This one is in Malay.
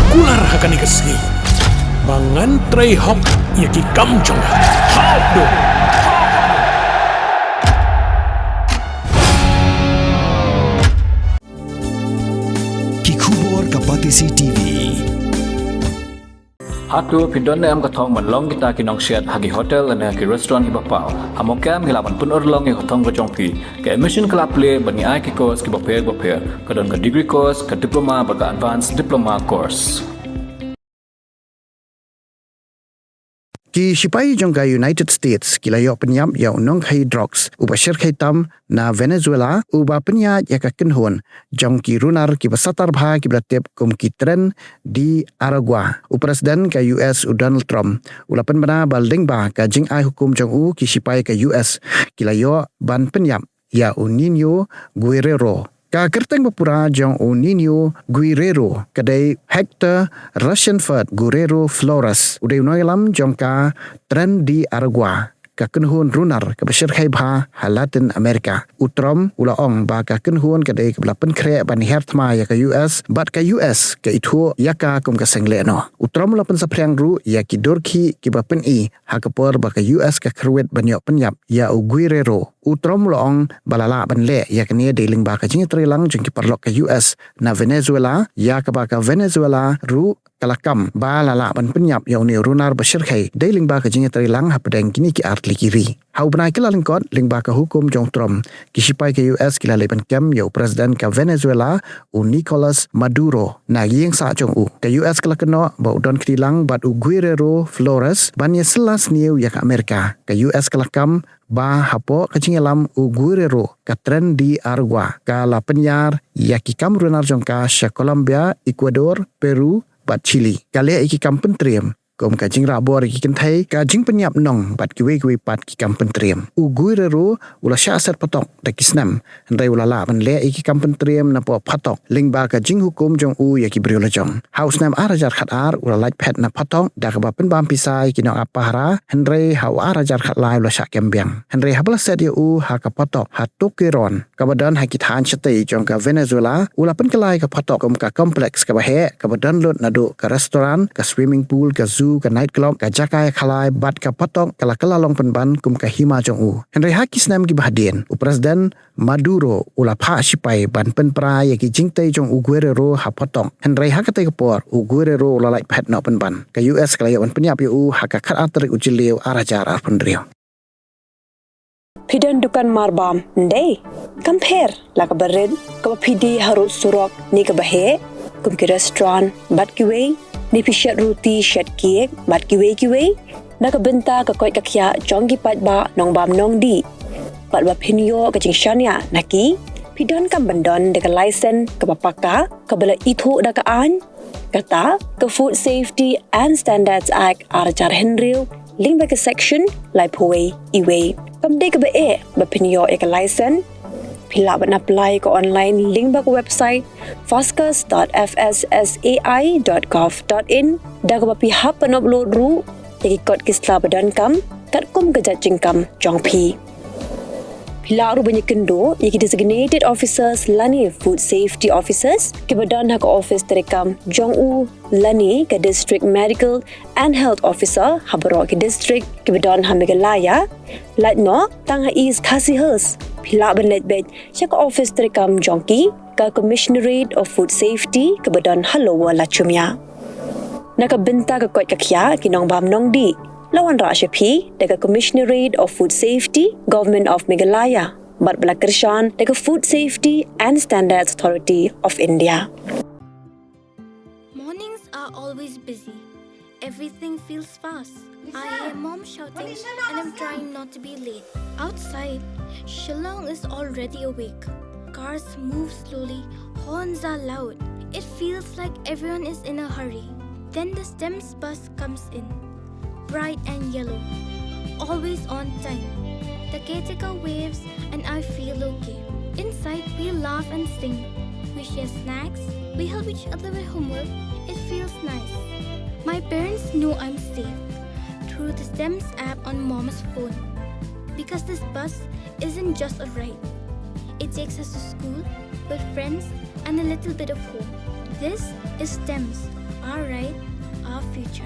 kular hakani kesni. Mangantrai hok yaki kamjong. Hok do. Kikubor Kapatisi TV. Hatu pindon am kathong man long kita kinong siat hagi hotel and hagi restaurant hi bapau. Hamokam hilaban pun long hi kathong ko chongpi. Ke admission club play bani ai ki course ki bapel kadon ka degree course ka diploma baga advanced diploma course. Ki Shyrkhei jongka United States kilayo Pynïap ya unong khai drugs uba Shyrkhei tam na Venezuela uba Pynïap ya ka kenhon jongki Runar ki basatar bha ki blatep kum ki tren di Aragua u presiden ka US u Donald Trump ulapan bana balding ba ka jing ai hukum jong u ki Shyrkhei ka US kilayo ban Pynïap ya u Nino Guerrero ka kerteng bapura jong o Nino Guerrero kadai Hector Rushingford Guerrero Flores udai noilam jong ka tren di Aragua ka kenhun Runar ka Shyrkhei bha halatin Amerika utrom ulaong ba ka kenhun kadai ka belapen kre ban hertma ya ka US bat ka US ka itu ya ka kum ka sengle no utrom lapen saprang ru ya ki dorki ki ba pen I ha ka por ba ka US ka kruet ban yo Pynïap ya u Guerrero utrom loong balala ban le ya ka ne dealing ba ka jing trilang jeng ki perlok ka US na Venezuela ya ka ba ka Venezuela ru kalakam ba lala ban Pynïap ya uni Runar ba Shyrkhei dealing ba ka jing trilang ha pedang kini ki art kiri hau benai kila lingkot ling ba ka hukum jong Trump ki Shyrkhei ka US kila leban kem ya presiden ka Venezuela u Nicolas Maduro na yeng sa jong u ka US kala keno ba udon krilang bat u Guerrero Flores ban ya selas niu ya ka Amerika ka US kala kam ba hapo kacing u Guerrero ka tren di Aragua ka la penyar ya ki kam Runar jong ka Colombia Ecuador Peru bat Chile kale iki kam pentriem kom ka jing rabor ki kenthai ka jing Pynïap nong bat ki we pat ki kam pentriem u Guerrero ula sha set Phatok da kisnam ndai ula la ban le iki kam pentriem na po Phatok ling ba ka jing hukum jong u ya ki briola jong house nam arajar khat ar ula like pet na Phatok da ka ba pen bam pisai ki no apahara hendrei hau arajar khat lai ula sha kembiang hendrei habla set ya u ha ka Phatok ha tokeron ka badan ha ki than chate jong ka Venezuela ula pen kelai ka Phatok kom ka complex ka ba he ka badan lot na do ka restaurant ka swimming pool ka zoo ka night club ka jakai khalai bat ka Phatok kala long penban kum ka hima jong u henry hakis nam ki bahadien u presiden Maduro ula pha Shyrkhei ban pen pra ya ki jingtai jong u Guerrero ha Phatok henry hakate ka por u Guerrero ula lai phat no penban ka US kala ya Pynïap u ha ka khat atri u jileu arajar ar pendrio Pidan dukan marbam ndai compare la ka barid ka pidi harut surok ni ka bahe kum ki restaurant bat ki we ni pishat roti shat cake bat ki we na ka benta ka koi ka khya jong ki pat ba nong bam nong di pat ba phinyo ka jing shania naki pidan kam bandon de ka license ka papaka ka bala itho da ka an kata ka Food Safety and Standards Act arajar henrio link ba ka section lai phoi iwe kam de ka ba e ba phinyo e ka license Pila ban apply ko online link ba ko website foscas.fssai.gov.in daga ba pi hap pan upload ru yaki kot kisla badan kam kat kum ka judging kam jong pi Pila ru banyak kendo yaki designated officers lani food safety officers ke badan ha ka office terekam jong u lani ka district medical and health officer habaro ke district ke badan ha Megalaya latno tang ha is khasihers Pila banlet bed siya ka office terekam jongki ka Commissionerate of Food Safety ke badan halowa lachumya. Nakabenta ka kot kakya kinong bam nong di. Lawan ra siya pi daga Commissionerate of Food Safety, Government of Meghalaya. Bat balakershan daga Food Safety and Standards Authority of India. Mornings are always busy. Everything feels fast. I hear mom shouting and I'm trying not to be late. Outside, Shillong is already awake. Cars move slowly, horns are loud. It feels like everyone is in a hurry. Then the STEMS bus comes in, bright and yellow, always on time. The caretaker waves and I feel okay. Inside, we laugh and sing. We share snacks, we help each other with homework. It feels nice. My parents know I'm safe through the STEMS app on Mom's phone. Because this bus isn't just a ride. It takes us to school with friends and a little bit of hope. This is STEMS, our right, our future.